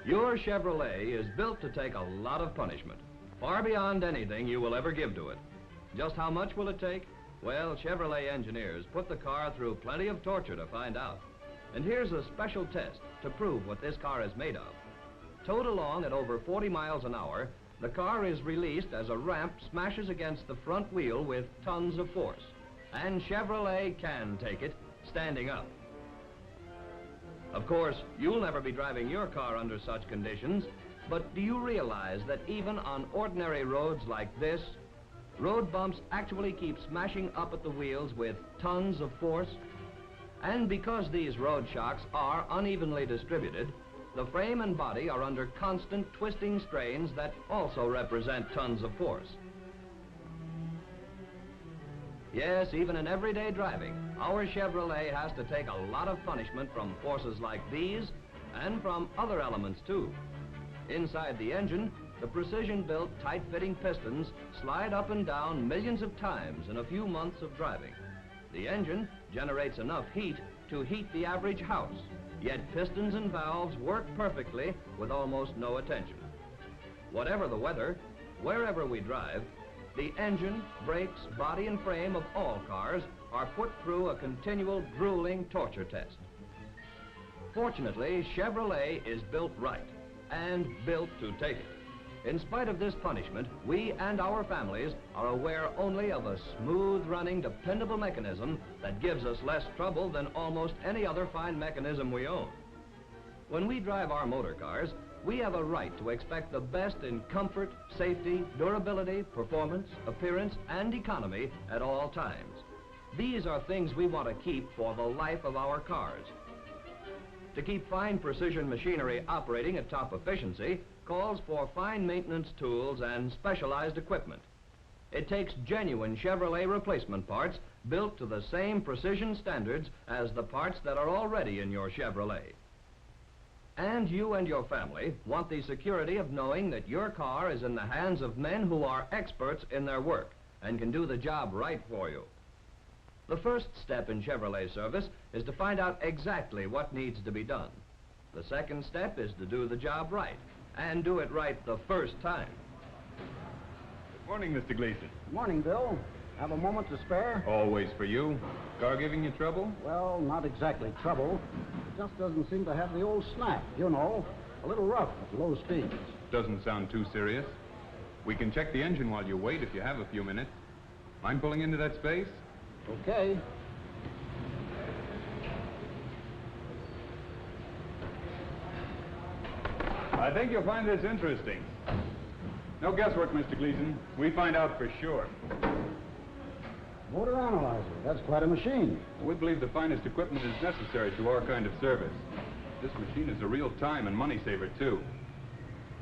Your Chevrolet is built to take a lot of punishment, far beyond anything you will ever give to it. Just how much will it take? Well, Chevrolet engineers put the car through plenty of torture to find out. And here's a special test to prove what this car is made of. Towed along at over 40 miles an hour, the car is released as a ramp smashes against the front wheel with tons of force. And Chevrolet can take it, standing up. Of course, you'll never be driving your car under such conditions, but do you realize that even on ordinary roads like this, road bumps actually keep smashing up at the wheels with tons of force? And because these road shocks are unevenly distributed, the frame and body are under constant twisting strains that also represent tons of force. Yes, even in everyday driving, our Chevrolet has to take a lot of punishment from forces like these and from other elements too. Inside the engine, the precision-built, tight-fitting pistons slide up and down millions of times in a few months of driving. The engine generates enough heat to heat the average house, yet pistons and valves work perfectly with almost no attention. Whatever the weather, wherever we drive, the engine, brakes, body, and frame of all cars are put through a continual grueling torture test. Fortunately, Chevrolet is built right and built to take it. In spite of this punishment, we and our families are aware only of a smooth-running, dependable mechanism that gives us less trouble than almost any other fine mechanism we own. When we drive our motor cars, we have a right to expect the best in comfort, safety, durability, performance, appearance, and economy at all times. These are things we want to keep for the life of our cars. To keep fine precision machinery operating at top efficiency calls for fine maintenance tools and specialized equipment. It takes genuine Chevrolet replacement parts built to the same precision standards as the parts that are already in your Chevrolet. And you and your family want the security of knowing that your car is in the hands of men who are experts in their work and can do the job right for you. The first step in Chevrolet service is to find out exactly what needs to be done. The second step is to do the job right, and do it right the first time. Good morning, Mr. Gleason. Good morning, Bill. Have a moment to spare? Always for you. Car giving you trouble? Well, not exactly trouble. It just doesn't seem to have the old snap, you know. A little rough at low speeds. Doesn't sound too serious. We can check the engine while you wait if you have a few minutes. Mind pulling into that space? Okay. I think you'll find this interesting. No guesswork, Mr. Gleason. We find out for sure. Motor analyzer. That's quite a machine. We believe the finest equipment is necessary to our kind of service. This machine is a real time and money saver, too.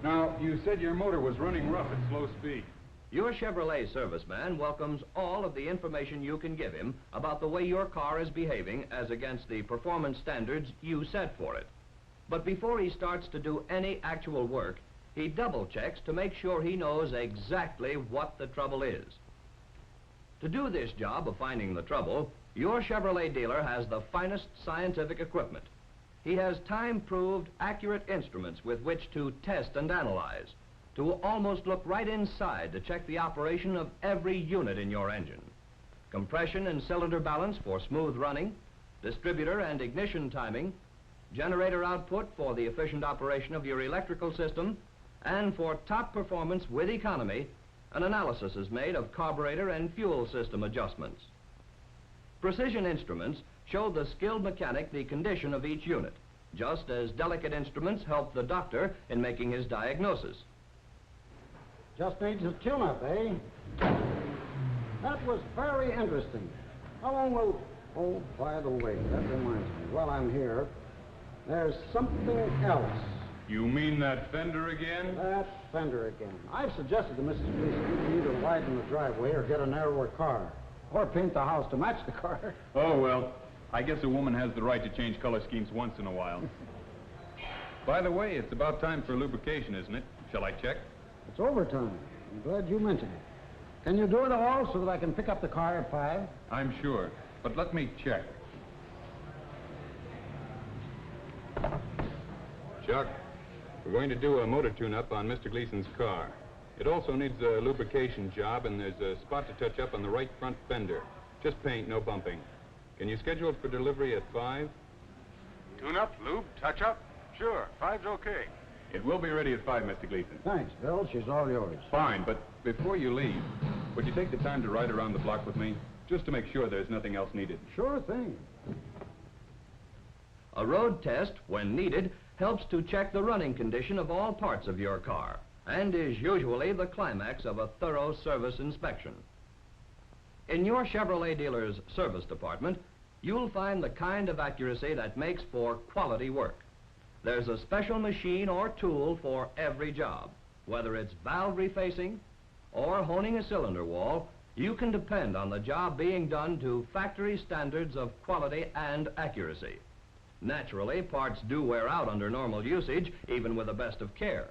Now, you said your motor was running rough at slow speed. Your Chevrolet serviceman welcomes all of the information you can give him about the way your car is behaving as against the performance standards you set for it. But before he starts to do any actual work, he double checks to make sure he knows exactly what the trouble is. To do this job of finding the trouble, your Chevrolet dealer has the finest scientific equipment. He has time-proved, accurate instruments with which to test and analyze, to almost look right inside to check the operation of every unit in your engine. Compression and cylinder balance for smooth running, distributor and ignition timing, generator output for the efficient operation of your electrical system, and for top performance with economy, an analysis is made of carburetor and fuel system adjustments. Precision instruments show the skilled mechanic the condition of each unit, just as delicate instruments help the doctor in making his diagnosis. Just needs a tune-up, eh? That was very interesting. How long will... Oh, by the way, that reminds me, while I'm here, there's something else. You mean that fender again? That fender again. I've suggested to Mrs. Gleason we either widen the driveway or get a narrower car. Or paint the house to match the car. Oh, well, I guess a woman has the right to change color schemes once in a while. By the way, it's about time for lubrication, isn't it? Shall I check? It's overtime. I'm glad you mentioned it. Can you do it all so that I can pick up the car at 5? I'm sure, but let me check. Chuck, We're going to do a motor tune-up on Mr. Gleason's car. It also needs a lubrication job, and there's a spot to touch up on the right front fender. Just paint, no bumping. Can you schedule it for delivery at 5? Tune-up, lube, touch-up? Sure, 5's okay. It will be ready at 5, Mr. Gleason. Thanks, Bill. She's all yours. Fine, but before you leave, would you take the time to ride around the block with me? Just to make sure there's nothing else needed. Sure thing. A road test, when needed, helps to check the running condition of all parts of your car and is usually the climax of a thorough service inspection. In your Chevrolet dealer's service department, you'll find the kind of accuracy that makes for quality work. There's a special machine or tool for every job. Whether it's valve refacing or honing a cylinder wall, you can depend on the job being done to factory standards of quality and accuracy. Naturally, parts do wear out under normal usage, even with the best of care.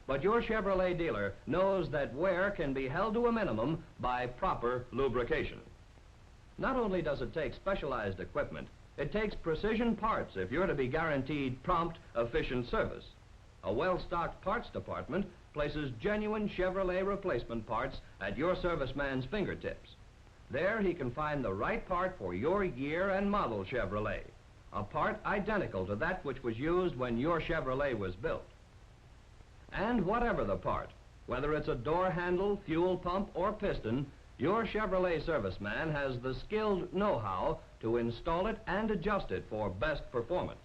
But your Chevrolet dealer knows that wear can be held to a minimum by proper lubrication. Not only does it take specialized equipment, it takes precision parts if you're to be guaranteed prompt, efficient service. A well-stocked parts department places genuine Chevrolet replacement parts at your serviceman's fingertips. There he can find the right part for your year and model Chevrolet, a part identical to that which was used when your Chevrolet was built. And whatever the part, whether it's a door handle, fuel pump, or piston, your Chevrolet serviceman has the skilled know-how to install it and adjust it for best performance.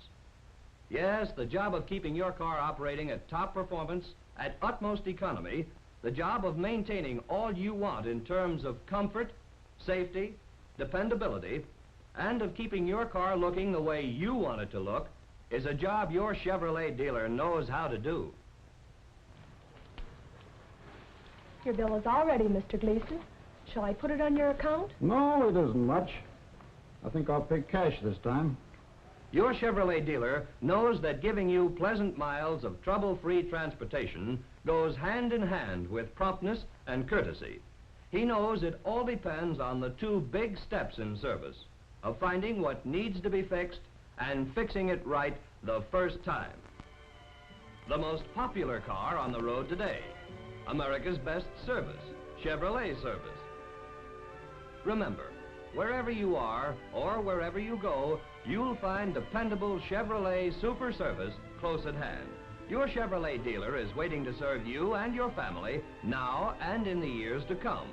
Yes, the job of keeping your car operating at top performance, at utmost economy, the job of maintaining all you want in terms of comfort, safety, dependability, and of keeping your car looking the way you want it to look, is a job your Chevrolet dealer knows how to do. Your bill is all ready, Mr. Gleason. Shall I put it on your account? No, it isn't much. I think I'll pay cash this time. Your Chevrolet dealer knows that giving you pleasant miles of trouble-free transportation goes hand in hand with promptness and courtesy. He knows it all depends on the two big steps in service, of finding what needs to be fixed and fixing it right the first time. The most popular car on the road today, America's best service, Chevrolet service. Remember, wherever you are or wherever you go, you'll find dependable Chevrolet super service close at hand. Your Chevrolet dealer is waiting to serve you and your family now and in the years to come.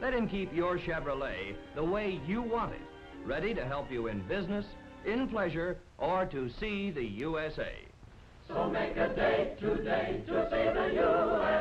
Let him keep your Chevrolet the way you want it, ready to help you in business, in pleasure, or to see the USA. So make a date today to see the USA.